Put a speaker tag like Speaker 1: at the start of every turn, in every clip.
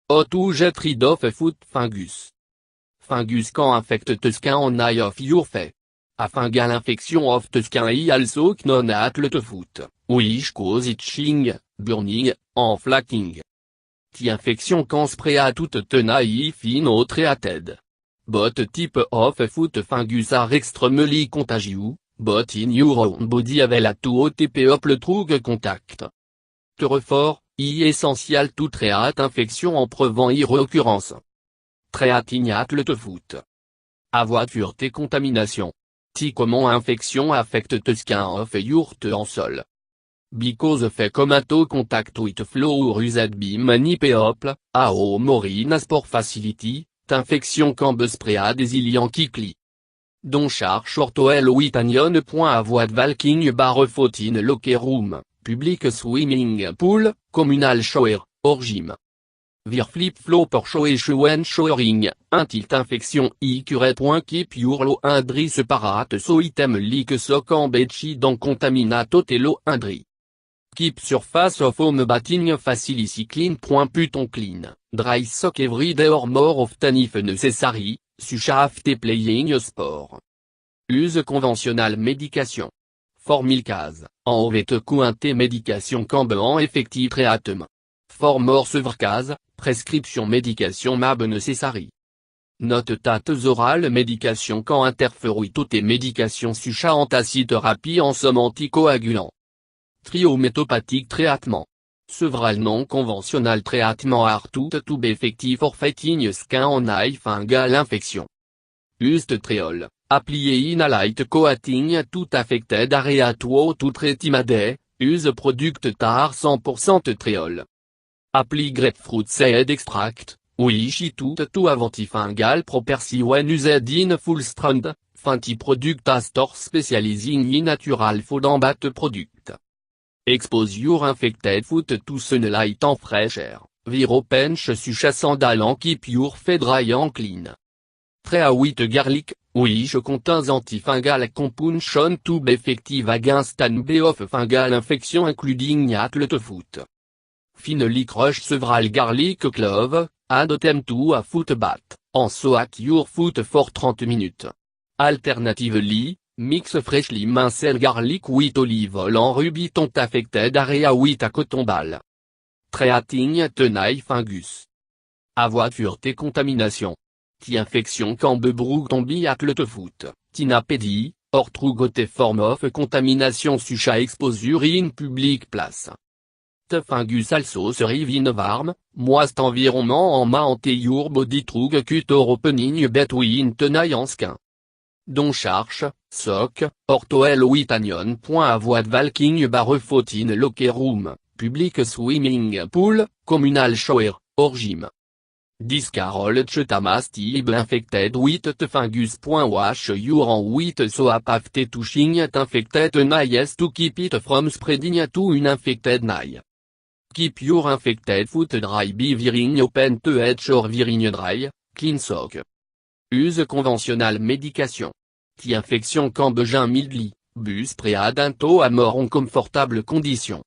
Speaker 1: Hot ou jet rid of foot fungus. Fungus can affect the skin on eye of your face. A fungal infection of the skin is also known as the foot, which cause itching, burning, and flaking. The infection can spread to the knife in or treated. Both type of foot fungus are extremely contagious, but in your own body avail to OTP up le drug contact. Therefore, il est essentiel to treat infection en prévenant y réoccurrence. Treating at le foot. Avoid furte contamination. Ti comment infection affect the skin of your en sol. Because of comato contact with flow or used by many people, a marine sport facility, t'infection can be spread easily quickly. Don charge ortoel with anion. Avoid walking barefoot in locker room, public swimming pool, communal shower, or gym. Vir flip flop or shower when showering, until infection cure. Keep your low indri separate so item leak so can be dans contaminato te low indri. Keep surface of home bathing facility clean. Put on clean, dry sock every day or more often if necessary, such after playing a sport. Use conventionnel médication. For milkaz, en ovet couinte médication cambeant effective traitement. For more severcaz, prescription médication mab necessary. Note tates orales médication quand interfere toutes médications sucha antacithérapie en somme anticoagulant. Trio métopathique traitement. Several non conventionnel traitement are tout effective for fighting skin on eye fungal infection. Used triol, applié in a light coating tout affected area to tretimade, use product tar 100% triol. Apply grapefruit seed extract, which tout antifungal property when used in full strength, fanti product as store specializing in natural food and bat product. Expose your infected foot to sunlight en fresh air, viro pench sucha sandal keep your feet dry and clean. Trea with garlic, which contains antifungal compound to be effective against an b of fungal infection including at the foot. Finally crush several garlic clove, add them to a foot bath, and soak your foot for 30 minutes. Alternatively, mix freshly minced garlic with olive oil and rub ton affected area with a cotton ball. Treating the knife fungus. Avoid furte contamination. Ti infection can be brought on be at the foot, tinapedi, or trugote form of contamination sucha exposure in public place. The fungus also thrive in warm, moist environment en ante your body through cut or opening between the nail and skin. Don charge, sock, ortoel with anion. Avoid walking barefoot in locker room, public swimming pool, communal shower, or gym. Discarol chetamastive infected with the fungus. Wash your hand with soap after touching it infected nails to keep it from spreading to an infected nail. Keep your infected foot dry by wearing open the edge or wearing dry, clean sock. Use conventionnel médication. Ti infection can be mildly, bus spread into a more uncomfortable condition.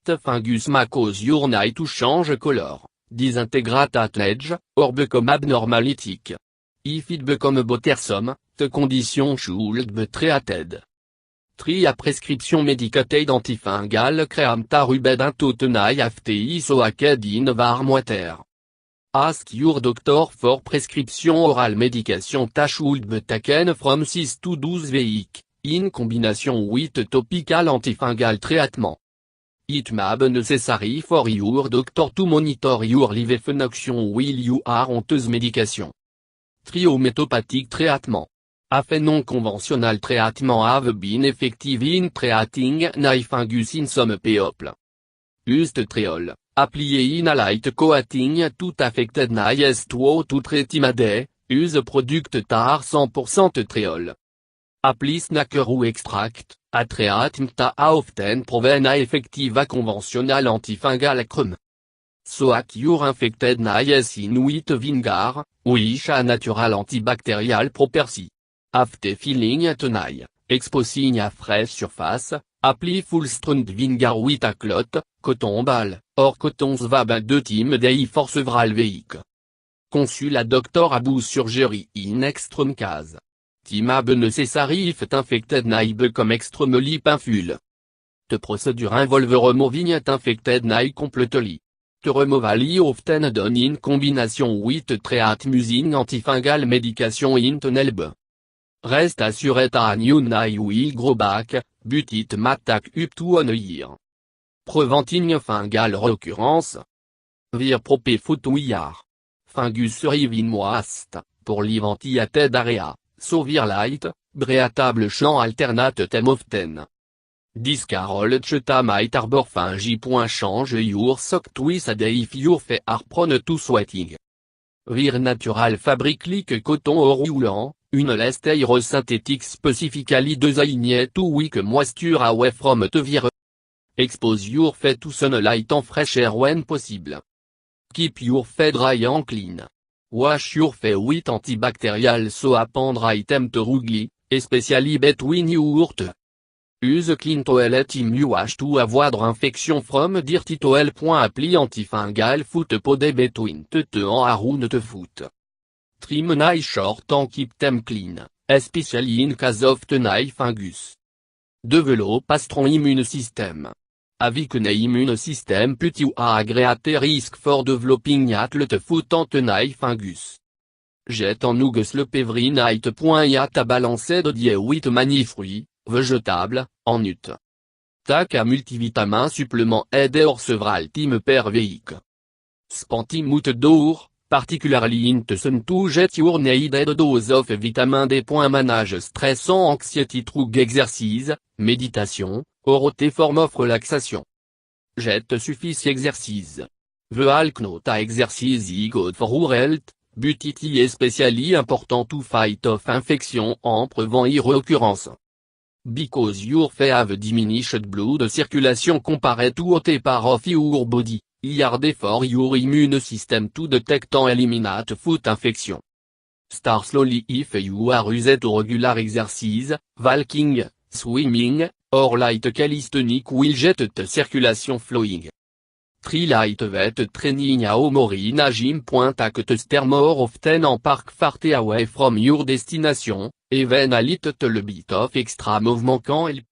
Speaker 1: The fungus may cause your eye to change color, disintegrate at edge, or become abnormalitic. If it become bothersome, the condition should be treated. Tria prescription medicated antifungal cream tarubed into the eye after soaked in warm water. Ask your doctor for prescription oral medication that should be taken from 6 to 12 weeks, in combination with topical antifungal treatment. It may be necessary for your doctor to monitor your live function while you are on this medication. Trio métopathique traitement. A non conventionnel treatment have been effective in treating knife fungus in some people. Used triol, applié in a light coating tout affected nails to tretimade, use product tar 100% triol. Apply snacker ou extract, a treatment often proven a effective a conventionnel antifungal crème. Soak your infected nails in with vinegar, which a natural antibacterial property. After filling the nail, Exposigne à fraise surface, appli fullstrundvingar with a clot, coton ball, or coton svab 2 team dei force vralveik. Consul à Dr Abou surgery in extreme case. Timab necessary if infected naib comme extreme lip inful. Te procedure involve removing infected naib completely. Te removali often done in combination with treat using antifungal medication in nelb. Reste assured a new naib will grow back, but it may take up to 1 year. Preventing fungal recurrence. Vir prope foot wear. Fungus rive in moast, pour live-anti-ated area, sovir light, breatable champ alternate tem often. Discarol cheta might arbor fungi. Change your sock twist a day if your feet are prone to sweating. Vir natural fabric like coton or roulant, une lest aerosynthetic specifically designed to weak moisture away from the virus. Expose your feet to sunlight and fresh air when possible. Keep your feet dry and clean. Wash your feet with antibacterial soap and dry temp to rugly, especially between your toes. Use clean toilet in wash to avoid infection from dirty towel. Apply antifungal foot pod between te and around the foot. Trim nail short and keep them clean, especially in case of the nail fungus. Develop a strong immune system. Avec un immune system put you are great risk for developing athlete foot and nail fungus. Jet en nugs le every night. Yat a balanced die with many fruits, végétables, en nut. Tac a multivitamin supplément aide or several team per week. Spantim out door, particularly in the sun to get your needed dose of vitamin D. Manage stress and anxiety through exercise, méditation, or autre form of relaxation. Jet suffice exercise. The alknot a exercise is good for your health, but it is especially important to fight off infection and prevent reoccurrence. Because your feet have diminished blood circulation compared to other part of your body, hard for your immune system to detect and eliminate foot infection. Start slowly if you are used to regular exercise, walking, swimming, or light calisthenics will get the circulation flowing. Try light vet training a home or in a gym. Take the stair more often and park far away from your destination, even a little bit of extra movement can help.